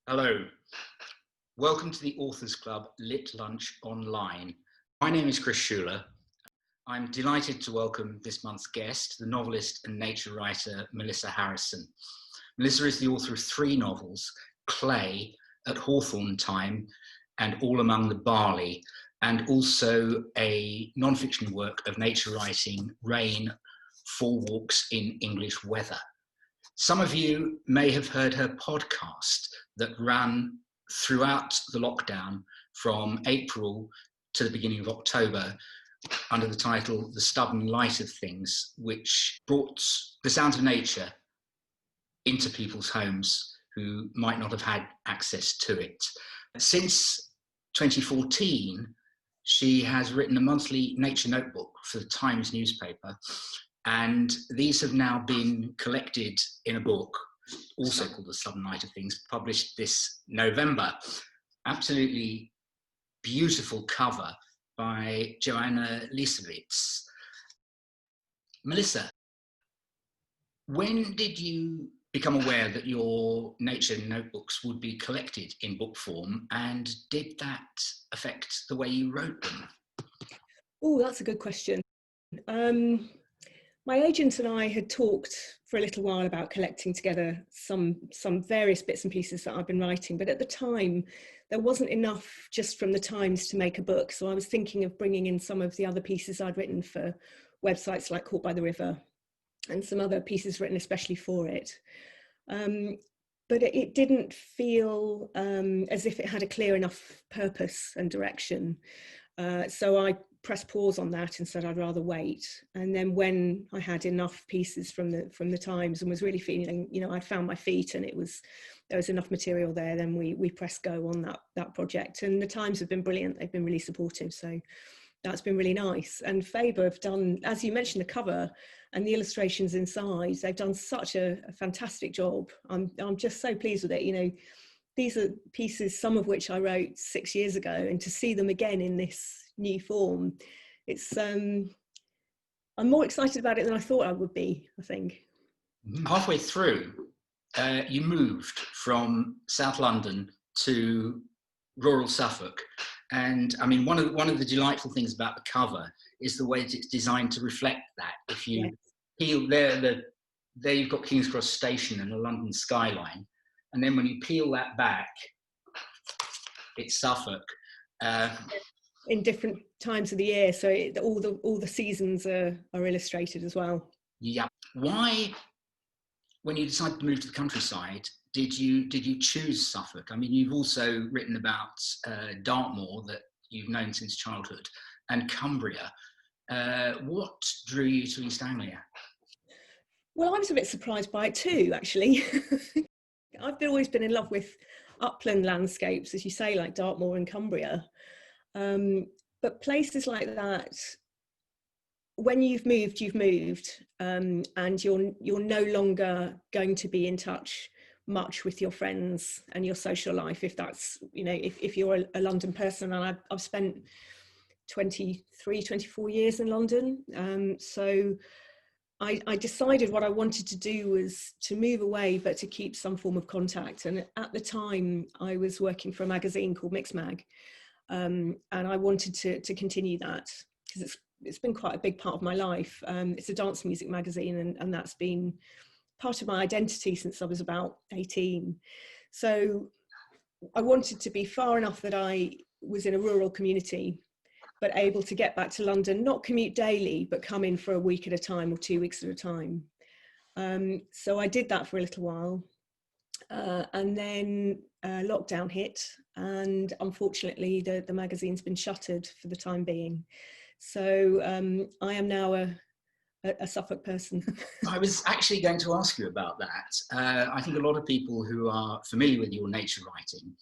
Hello, welcome to the Authors Club LitLunch Online. My name is Schüler. I'm delighted to welcome this month's guest, the novelist and nature writer Melissa Harrison. Melissa is the author of 3 novels, Clay, At Hawthorne Time, and All Among the Barley, and also a non-fiction work of nature writing, Rain, 4 Walks in English Weather. Some of you may have heard her podcast that ran throughout the lockdown from April to the beginning of October under the title The Stubborn Light of Things, which brought the sounds of nature into people's homes who might not have had access to it. Since 2014, she has written a monthly nature notebook for the Times newspaper, and these have now been collected in a book, also called The Stubborn Light of Things, published this November. Absolutely beautiful cover by Joanna Lisowitz. Melissa, when did you become aware that your nature notebooks would be collected in book form, and did that affect the way you wrote them? Oh, that's a good question. My agent and I had talked for a little while about collecting together some various bits and pieces that I've been writing, but at the time there wasn't enough just from the Times to make a book, so I was thinking of bringing in some of the other pieces I'd written for websites like Caught by the River and some other pieces written especially for it. But it didn't feel as if it had a clear enough purpose and direction. So I pressed pause on that and said I'd rather wait. And then when I had enough pieces from the Times and was really feeling, I'd found my feet and there was enough material there, then we pressed go on that project. And the Times have been brilliant. They've been really supportive. So that's been really nice. And Faber have done, as you mentioned, the cover and the illustrations inside, they've done such a fantastic job. I'm just so pleased with it. These are pieces, some of which I wrote 6 years ago, and to see them again in this new form, it's I'm more excited about it than I thought I would be, I think. Halfway through, you moved from South London to rural Suffolk. And I mean, one of the delightful things about the cover is the way that it's designed to reflect that. If you peel there you've got King's Cross Station and the London skyline. And then when you peel that back, it's Suffolk. In different times of the year, so all the seasons are illustrated as well. Yeah. Why, when you decided to move to the countryside, did you choose Suffolk? I mean, you've also written about Dartmoor, that you've known since childhood, and Cumbria. What drew you to East Anglia? Well, I was a bit surprised by it too, actually. I've always been in love with upland landscapes, as you say, like Dartmoor and Cumbria. But places like that, when you've moved, and you're no longer going to be in touch much with your friends and your social life, if that's, if you're a London person. And I've spent 24 years in London. So I decided what I wanted to do was to move away, but to keep some form of contact. And at the time I was working for a magazine called Mixmag. And I wanted to continue that because it's been quite a big part of my life. It's a dance music magazine, and that's been part of my identity since I was about 18. So I wanted to be far enough that I was in a rural community, but able to get back to London, not commute daily, but come in for a week at a time or 2 weeks at a time. So I did that for a little while. And then lockdown hit, and unfortunately the magazine's been shuttered for the time being. So I am now a Suffolk person. I was actually going to ask you about that. I think a lot of people who are familiar with your nature writing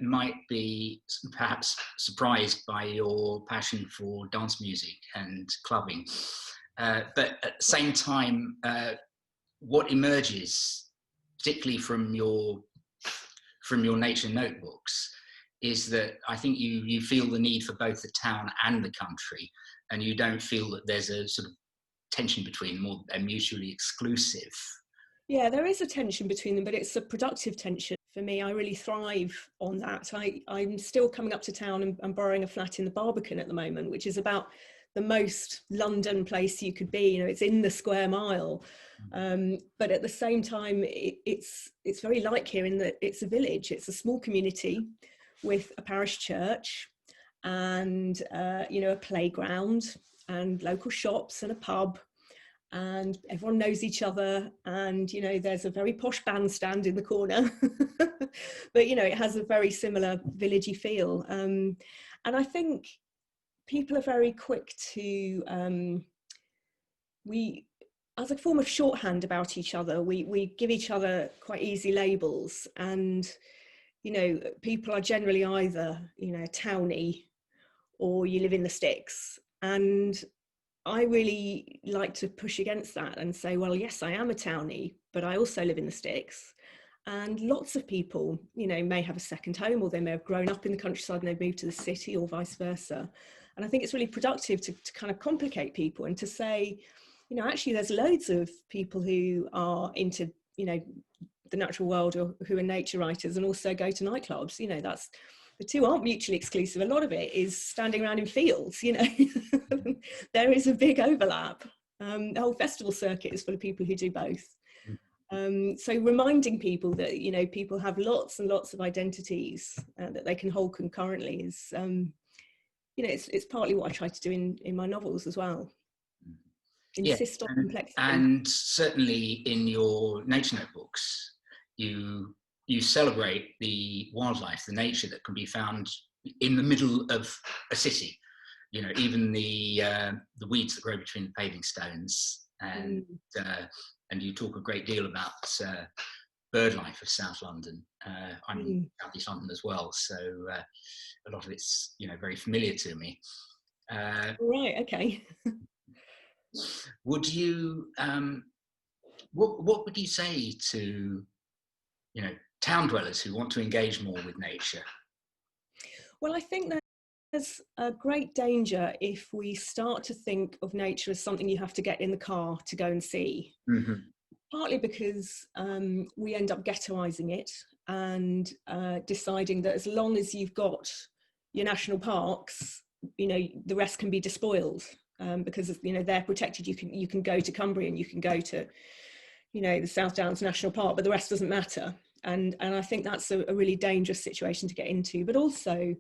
might be perhaps surprised by your passion for dance music and clubbing. But at the same time, what emerges, particularly from your nature notebooks, is that I think you feel the need for both the town and the country, and you don't feel that there's a sort of tension between them, or they're mutually exclusive. Yeah, there is a tension between them, but it's a productive tension. for me. I really thrive on that. I'm still coming up to town and borrowing a flat in the Barbican at the moment, which is about the most London place you could be. You know, it's in the square mile, but at the same time, it's very like here in that it's a village. It's a small community with a parish church and you know, a playground and local shops and a pub, and everyone knows each other, and you know, there's a very posh bandstand in the corner. But you know, it has a very similar villagey feel, and I think people are very quick to we, as a form of shorthand about each other, we give each other quite easy labels, and you know, people are generally either, you know, townie or you live in the sticks. And I really like to push against that and say, well, yes, I am a townie, but I also live in the sticks. And lots of people, you know, may have a second home, or they may have grown up in the countryside and they've moved to the city, or vice versa. And I think it's really productive to kind of complicate people and to say, you know, actually there's loads of people who are into, you know, the natural world, or who are nature writers and also go to nightclubs. You know, that's, the two aren't mutually exclusive. A lot of it is standing around in fields, you know. There is a big overlap. The whole festival circuit is full of people who do both. So reminding people that, you know, people have lots and lots of identities that they can hold concurrently is, you know, it's partly what I try to do in my novels as well. Insist on complexity. And certainly in your nature notebooks, you celebrate the wildlife, the nature that can be found in the middle of a city. You know, even the weeds that grow between the paving stones, and you talk a great deal about bird life of South London. I'm in South East London as well, so a lot of it's, you know, very familiar to me. Right. Okay. Would you what would you say to, you know, town dwellers who want to engage more with nature? Well, I think there's a great danger if we start to think of nature as something you have to get in the car to go and see. Partly because we end up ghettoising it and deciding that as long as you've got your national parks, you know, the rest can be despoiled, because, you know, they're protected. You can go to Cumbria and you can go to, you know, the South Downs National Park, but the rest doesn't matter. And I think that's a really dangerous situation to get into. But also,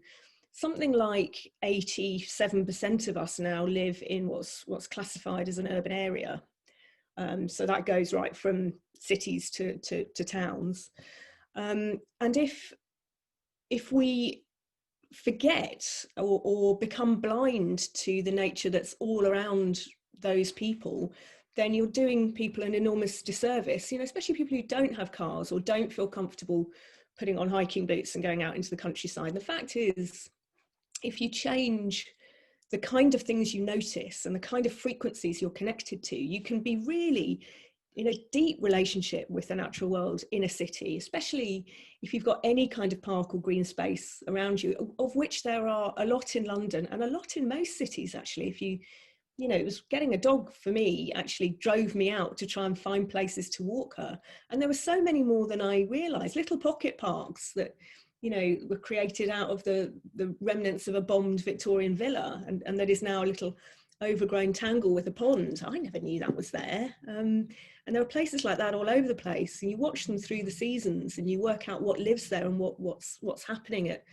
something like 87% of us now live in what's classified as an urban area. So that goes right from cities to towns. And if we forget or become blind to the nature that's all around those people, then you're doing people an enormous disservice, you know, especially people who don't have cars or don't feel comfortable putting on hiking boots and going out into the countryside. The fact is, if you change the kind of things you notice and the kind of frequencies you're connected to, you can be really in a deep relationship with the natural world in a city, especially if you've got any kind of park or green space around you, of which there are a lot in London and a lot in most cities, actually. If you know, it was getting a dog for me actually drove me out to try and find places to walk her. And there were so many more than I realised, little pocket parks that, you know, were created out of the remnants of a bombed Victorian villa, and that is now a little overgrown tangle with a pond. I never knew that was there. And there are places like that all over the place, and you watch them through the seasons and you work out what lives there and what's happening at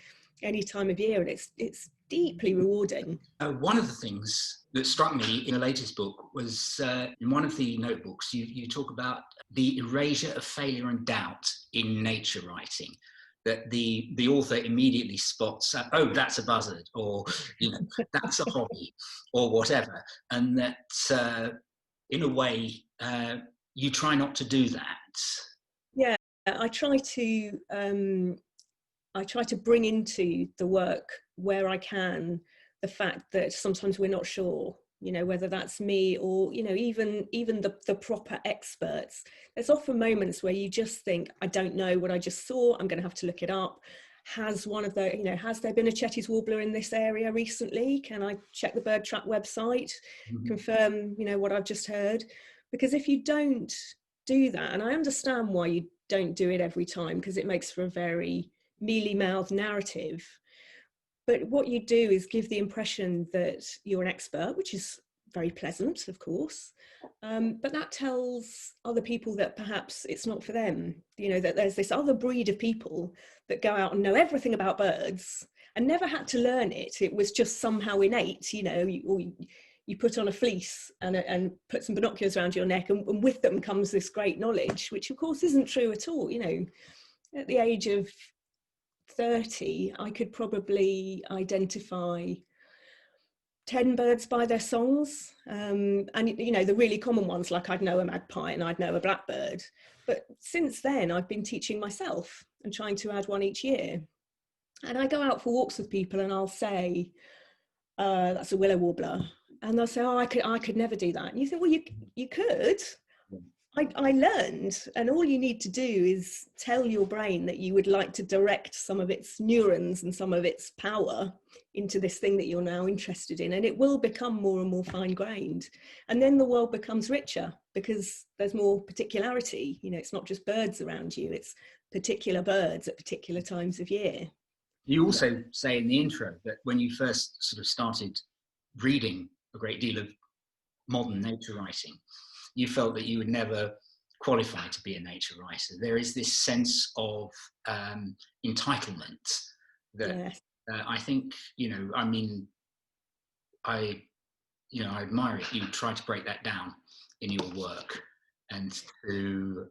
any time of year, and it's deeply rewarding. One of the things that struck me in a latest book was in one of the notebooks you talk about the erasure of failure and doubt in nature writing, that the author immediately spots, oh, that's a buzzard, or, you know, that's a hobby, or whatever, and that in a way you try not to do that. Yeah, I try to bring into the work where I can the fact that sometimes we're not sure, you know, whether that's me or, you know, even the proper experts. There's often moments where you just think, I don't know what I just saw, I'm going to have to look it up. Has one of the, you know, has there been a Chetty's warbler in this area recently? Can I check the bird trap website, confirm, you know, what I've just heard? Because if you don't do that, and I understand why don't do it every time because it makes for a very mealy-mouthed narrative. But what you do is give the impression that you're an expert, which is very pleasant, of course. But that tells other people that perhaps it's not for them. You know, that there's this other breed of people that go out and know everything about birds and never had to learn it. It was just somehow innate, you know, you put on a fleece and put some binoculars around your neck, and with them comes this great knowledge, which of course isn't true at all. You know, at the age of 30, I could probably identify 10 birds by their songs. And, you know, the really common ones, like I'd know a magpie and I'd know a blackbird. But since then, I've been teaching myself and trying to add one each year. And I go out for walks with people and I'll say, that's a willow warbler. And they'll say, oh, I could never do that. And you think, well, you could. I learned, and all you need to do is tell your brain that you would like to direct some of its neurons and some of its power into this thing that you're now interested in, and it will become more and more fine-grained. And then the world becomes richer because there's more particularity. You know, it's not just birds around you, it's particular birds at particular times of year. You also say in the intro that when you first sort of started reading a great deal of modern nature writing, you felt that you would never qualify to be a nature writer. There is this sense of entitlement that I think, you know, I mean, I admire it. You try to break that down in your work, and to,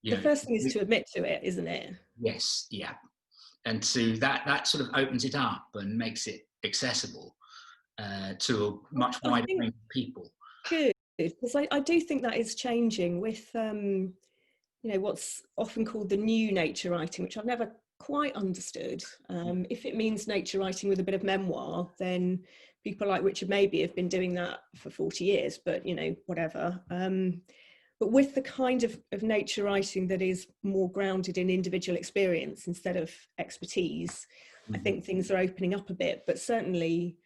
the first thing is to admit to it, isn't it? Yes, yeah. And to that sort of opens it up and makes it accessible to a much wider range of people. Good. Because I do think that is changing with, you know, what's often called the new nature writing, which I've never quite understood. If it means nature writing with a bit of memoir, then people like Richard Mabey have been doing that for 40 years, but, you know, whatever. But with the kind of nature writing that is more grounded in individual experience instead of expertise, I think things are opening up a bit. But certainly,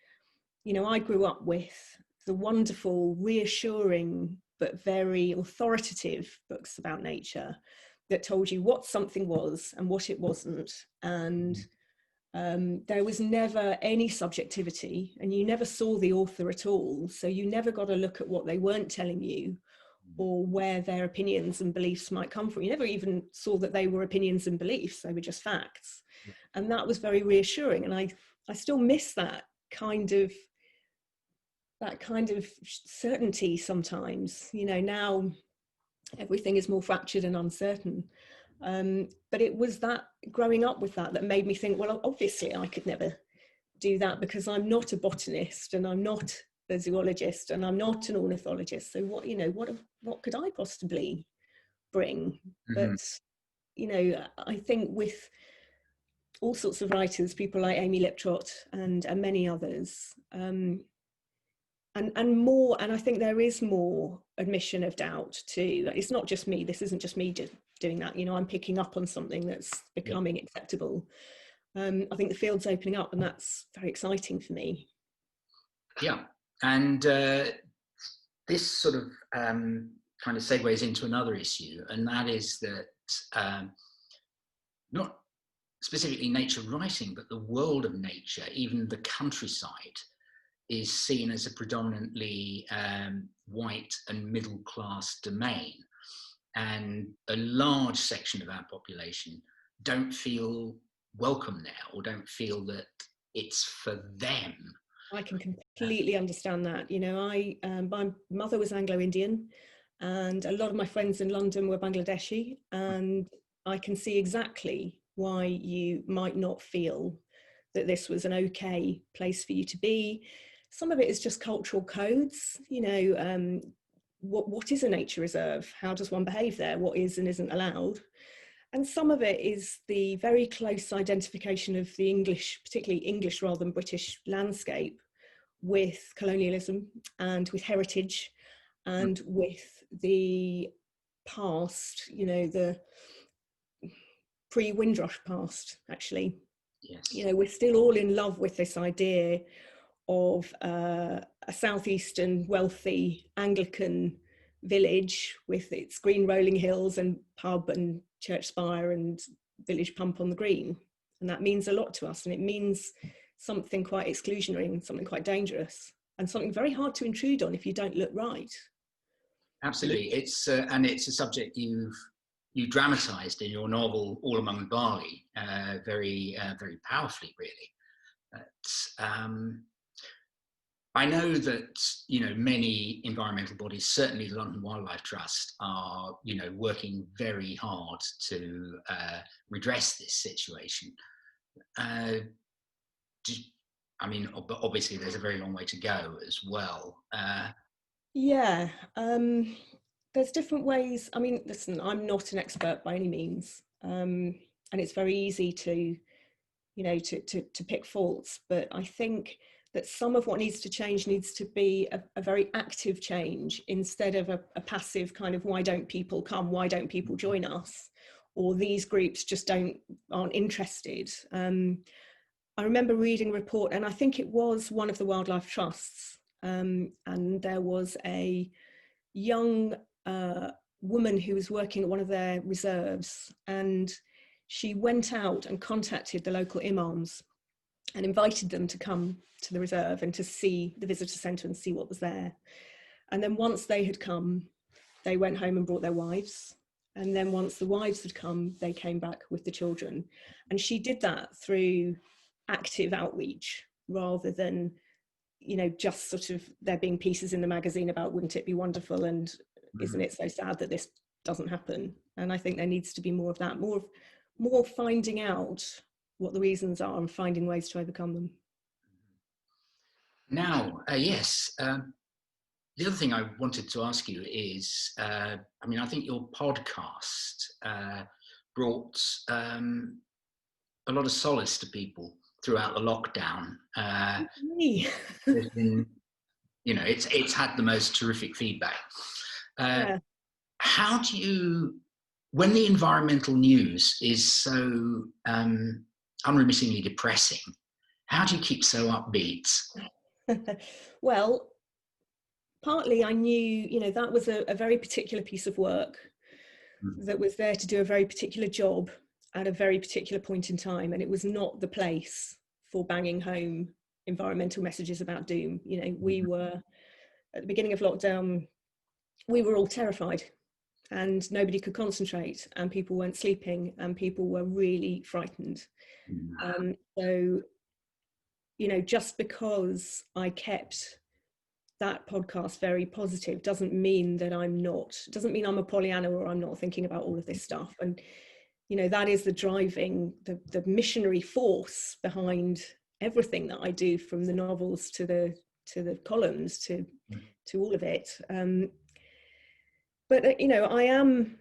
you know, I grew up with the wonderful, reassuring, but very authoritative books about nature that told you what something was and what it wasn't. And there was never any subjectivity, and you never saw the author at all. So you never got a look at what they weren't telling you or where their opinions and beliefs might come from. You never even saw that they were opinions and beliefs, they were just facts. And that was very reassuring. And I still miss that kind of certainty sometimes. You know, now everything is more fractured and uncertain. But it was that growing up with that made me think, well, obviously I could never do that because I'm not a botanist and I'm not a zoologist and I'm not an ornithologist. So what could I possibly bring? But, you know, I think with all sorts of writers, people like Amy Liptrot and many others, and I think there is more admission of doubt too. It's not just me. This isn't just me doing that. You know, I'm picking up on something that's becoming acceptable. I think the field's opening up, and that's very exciting for me. Yeah, and this sort of kind of segues into another issue, and that is that not specifically nature writing, but the world of nature, even the countryside, is seen as a predominantly white and middle class domain. And a large section of our population don't feel welcome there, or don't feel that it's for them. I can completely understand that. You know, my mother was Anglo-Indian, and a lot of my friends in London were Bangladeshi, and I can see exactly why you might not feel that this was an okay place for you to be. Some of it is just cultural codes, you know, what is a nature reserve? How does one behave there? What is and isn't allowed? And some of it is the very close identification of the English, particularly English rather than British landscape, with colonialism and with heritage and with the past, you know, the pre-Windrush past, actually. Yes. You know, we're still all in love with this idea of a southeastern wealthy Anglican village with its green rolling hills and pub and church spire and village pump on the green. And that means a lot to us, and it means something quite exclusionary and something quite dangerous and something very hard to intrude on if you don't look right. Absolutely. And it's a subject you dramatised in your novel All Among the Barley very powerfully, really. I know that, you know, many environmental bodies, certainly the London Wildlife Trust, are, you know, working very hard to redress this situation. I mean, obviously there's a very long way to go as well. Yeah, there's different ways. I mean, listen, I'm not an expert by any means, and it's very easy to, you know, to pick faults. But I think that some of what needs to change needs to be a very active change instead of a passive kind of, why don't people come? Why don't people join us? Or these groups just aren't interested. I remember reading a report, and I think it was one of the wildlife trusts, and there was a young woman who was working at one of their reserves, and she went out and contacted the local imams and invited them to come to the reserve and to see the visitor centre and see what was there. And then once they had come, they went home and brought their wives. And then once the wives had come, they came back with the children. And she did that through active outreach rather than, you know, just sort of there being pieces in the magazine about wouldn't it be wonderful and isn't it so sad that this doesn't happen. And I think there needs to be more of that, more finding out what the reasons are and finding ways to overcome them. Now, yes, the other thing I wanted to ask you is, I mean, I think your podcast brought a lot of solace to people throughout the lockdown. There's been, you know, it's had the most terrific feedback. Yeah. How do you, when the environmental news is so unremittingly depressing, how do you keep so upbeat? Well, partly I knew, you know, that was a very particular piece of work that was there to do a very particular job at a very particular point in time, and it was not the place for banging home environmental messages about doom. You know, we were at the beginning of lockdown, we were all terrified and nobody could concentrate and people weren't sleeping and people were really frightened. So, you know, just because I kept that podcast very positive doesn't mean that doesn't mean I'm a Pollyanna or I'm not thinking about all of this stuff. And, you know, that is the driving, the missionary force behind everything that I do, from the novels to the columns to all of it. But, you know, I am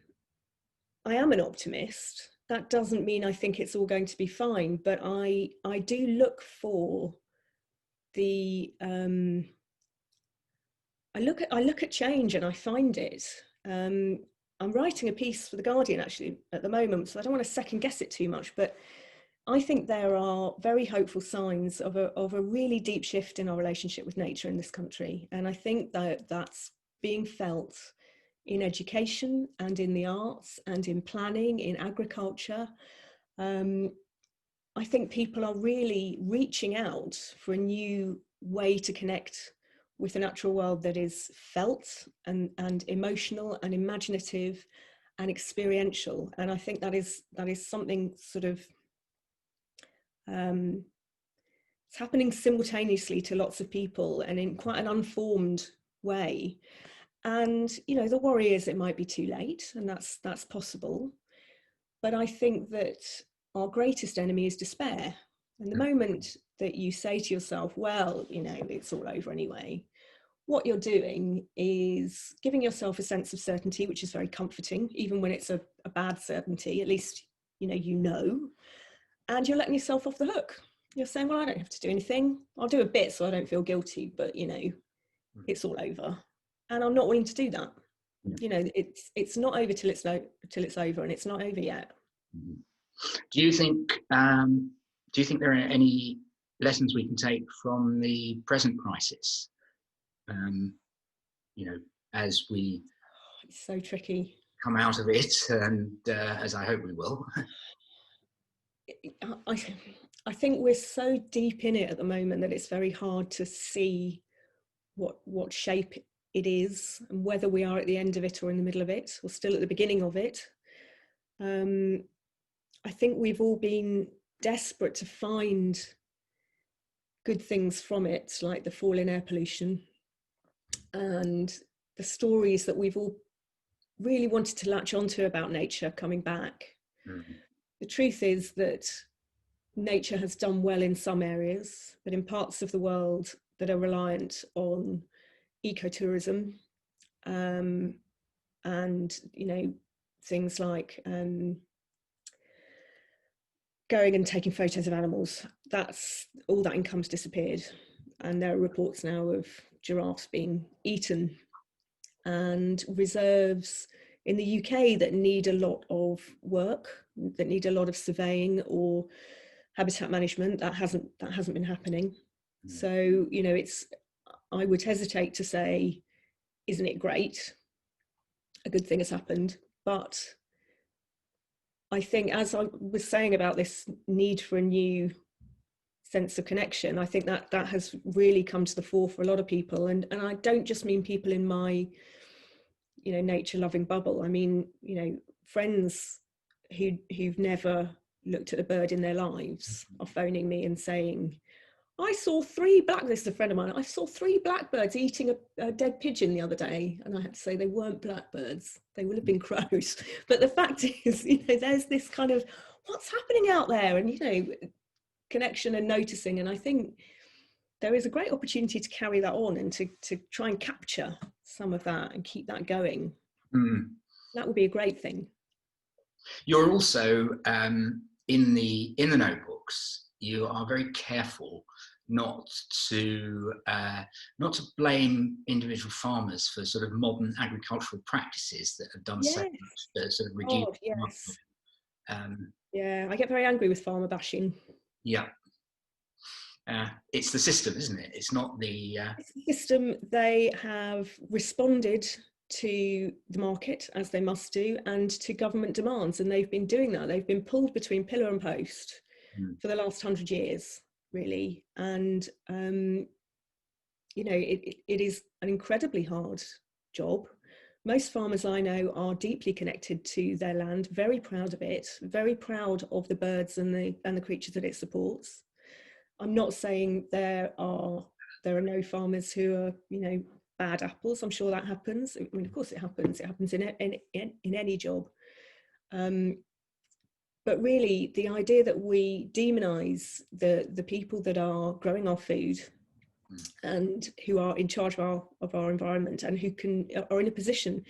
an optimist. That doesn't mean I think it's all going to be fine, but I do look for the I look at change and I find it. I'm writing a piece for The Guardian actually at the moment, so I don't want to second guess it too much, but I think there are very hopeful signs of a really deep shift in our relationship with nature in this country. And I think that that's being felt in education and in the arts and in planning, in agriculture. I think people are really reaching out for a new way to connect with the natural world that is felt and emotional and imaginative and experiential. And I think that is something sort of it's happening simultaneously to lots of people and in quite an unformed way. And, you know, the worry is it might be too late, and that's possible. But I think that our greatest enemy is despair. And the moment that you say to yourself, well, you know, it's all over anyway, what you're doing is giving yourself a sense of certainty, which is very comforting, even when it's a bad certainty. At least, you know, and you're letting yourself off the hook. You're saying, well, I don't have to do anything. I'll do a bit so I don't feel guilty, but, you know, it's all over. And I'm not willing to do that. You know, it's not over till it's over, and it's not over yet. Do you think there are any lessons we can take from the present crisis? You know, as we it's so tricky. come out of it, and as I hope we will. I think we're so deep in it at the moment that it's very hard to see what shape it is, and whether we are at the end of it or in the middle of it or still at the beginning of it. I think we've all been desperate to find good things from it, like the fall in air pollution and the stories that we've all really wanted to latch onto about nature coming back. Mm-hmm. The truth is that nature has done well in some areas, but in parts of the world that are reliant on ecotourism, and things like going and taking photos of animals, that's all, that income's disappeared. And there are reports now of giraffes being eaten, and reserves in the UK that need a lot of work, that need a lot of surveying or habitat management. That hasn't been happening. So, I would hesitate to say, isn't it great? A good thing has happened. But I think, as I was saying about this need for a new sense of connection, I think that has really come to the fore for a lot of people. And I don't just mean people in my, nature loving bubble. I mean, friends who've never looked at a bird in their lives are phoning me and saying, I saw this is a friend of mine, I saw 3 blackbirds eating a dead pigeon the other day. And I had to say, they weren't blackbirds, they would have been crows. But the fact is, there's this kind of, what's happening out there? And, connection and noticing. And I think there is a great opportunity to carry that on and to try and capture some of that and keep that going. That would be a great thing. You're also, in the notebooks, you are very careful not to blame individual farmers for sort of modern agricultural practices that have done so much to sort of reduce. Yeah, I get very angry with farmer bashing. Yeah. It's the system, isn't it? It's not the... It's the system. They have responded to the market, as they must do, and to government demands, and they've been doing that. They've been pulled between pillar and post for the last 100 years, really. And it is an incredibly hard job. Most farmers I know are deeply connected to their land, very proud of it, very proud of the birds and the creatures that it supports. I'm not saying there are no farmers who are, bad apples. I'm sure that happens. I mean, of course it happens. It happens in any job. But really, the idea that we demonize the people that are growing our food and who are in charge of our environment, and who are in a position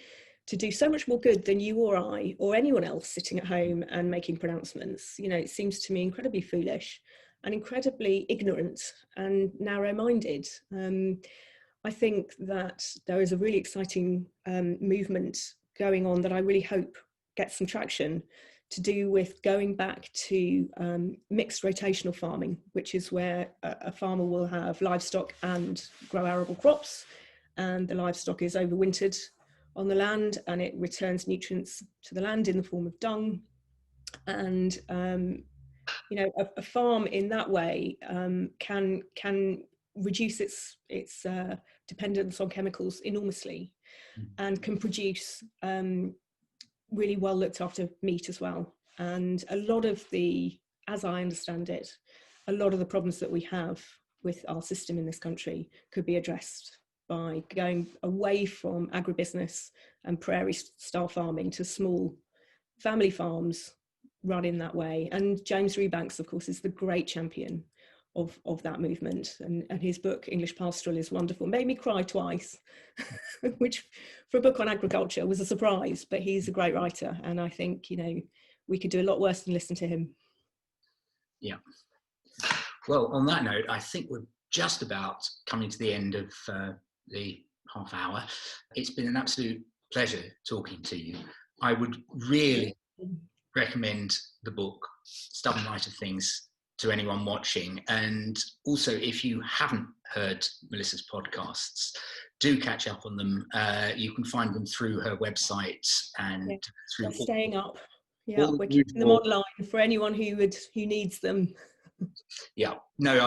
to do so much more good than you or I or anyone else sitting at home and making pronouncements, it seems to me incredibly foolish and incredibly ignorant and narrow-minded. I think that there is a really exciting movement going on that I really hope gets some traction, to do with going back to mixed rotational farming, which is where a farmer will have livestock and grow arable crops, and the livestock is overwintered on the land and it returns nutrients to the land in the form of dung. And a farm in that way can reduce its dependence on chemicals enormously, and can produce really well looked after meat as well. And a lot of as I understand it, a lot of the problems that we have with our system in this country could be addressed by going away from agribusiness and prairie style farming to small family farms run in that way. And James Rebanks, of course, is the great champion of that movement, and his book English Pastoral is wonderful. Made me cry twice, which for a book on agriculture was a surprise, but he's a great writer, and I think we could do a lot worse than listen to him. Yeah. Well, on that note, I think we're just about coming to the end of the half hour. It's been an absolute pleasure talking to you. I would really recommend the book Stubborn Light of Things to anyone watching. And also, if you haven't heard Melissa's podcasts, do catch up on them. You can find them through her website and through staying up. Yeah, all we're keeping them online for anyone who needs them. Yeah, no,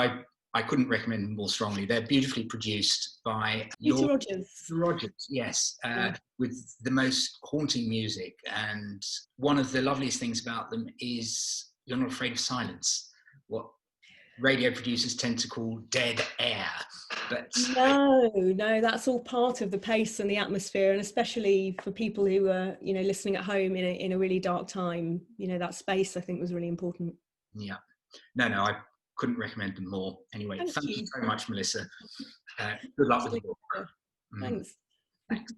I couldn't recommend them more strongly. They're beautifully produced by Peter Rogers. Yes, with the most haunting music. And one of the loveliest things about them is you're not afraid of silence. What radio producers tend to call dead air. But no, that's all part of the pace and the atmosphere, and especially for people who are, listening at home in a really dark time. That space, I think, was really important. Yeah, no, I couldn't recommend them more. Anyway, thank you so much, Melissa. Good luck with the book. Thanks. Thanks.